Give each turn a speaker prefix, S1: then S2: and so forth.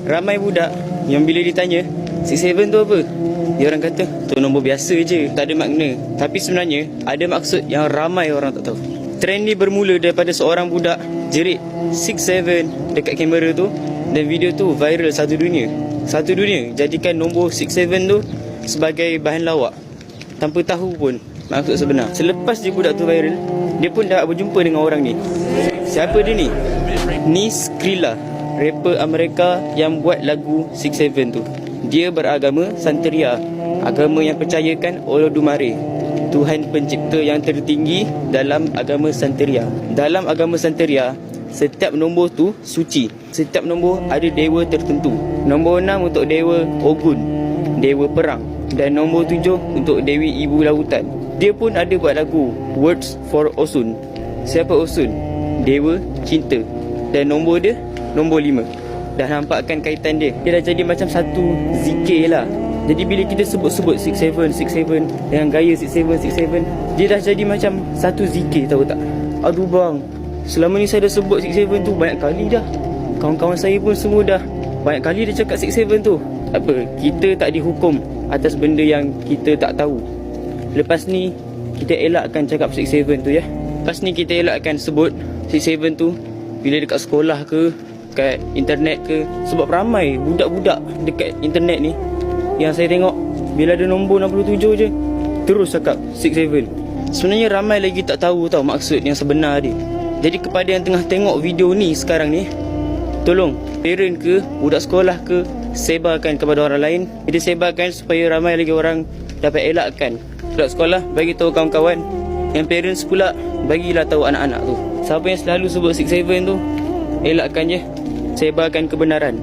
S1: ramai budak yang bila ditanya 67 tu apa, dia orang kata tu nombor biasa je, tak ada makna. Tapi sebenarnya ada maksud yang ramai orang tak tahu. Trend ni bermula daripada seorang budak jerit 67 dekat kamera tu, dan video tu viral satu dunia. Satu dunia jadikan nombor 67 tu sebagai bahan lawak tanpa tahu pun maksud sebenar. Selepas je budak tu viral, dia pun dah berjumpa dengan orang ni. Siapa dia ni? Ni Skrilla, rapper Amerika yang buat lagu 67 tu. Dia beragama Santeria, agama yang percayakan Olodumare, Tuhan pencipta yang tertinggi dalam agama Santeria. Dalam agama Santeria, setiap nombor tu suci. Setiap nombor ada dewa tertentu. Nombor 6 untuk dewa Ogun, dewa perang, dan nombor 7 untuk dewi ibu lautan. Dia pun ada buat lagu Words for Osun. Siapa Osun? Dewa cinta. Dan nombor dia nombor 5. Dah nampakkan kaitan dia. Dia dah jadi macam satu zikir lah. Jadi bila kita sebut-sebut 67 dengan gaya 67, dia dah jadi macam satu zikir, tahu tak? Aduh bang, selama ni saya dah sebut 67 tu banyak kali dah. Kawan-kawan saya pun semua dah banyak kali dia cakap 67 tu. Apa, kita tak dihukum atas benda yang kita tak tahu. Lepas ni kita elakkan cakap 67 tu ya. Lepas ni kita elakkan sebut 67 tu bila dekat sekolah ke, kat internet ke. Sebab ramai budak-budak dekat internet ni yang saya tengok bila ada nombor 67 je terus cakap 67. Sebenarnya ramai lagi tak tahu tau maksud yang sebenar dia. Jadi kepada yang tengah tengok video ni sekarang ni, tolong parent ke, budak sekolah ke, sebarkan kepada orang lain. Kita sebarkan supaya ramai lagi orang dapat elakkan. Budak sekolah bagi tahu kawan-kawan, yang parents pula bagilah tahu anak-anak tu. Siapa yang selalu sebut 67 tu, elakkan je, sebarkan kebenaran.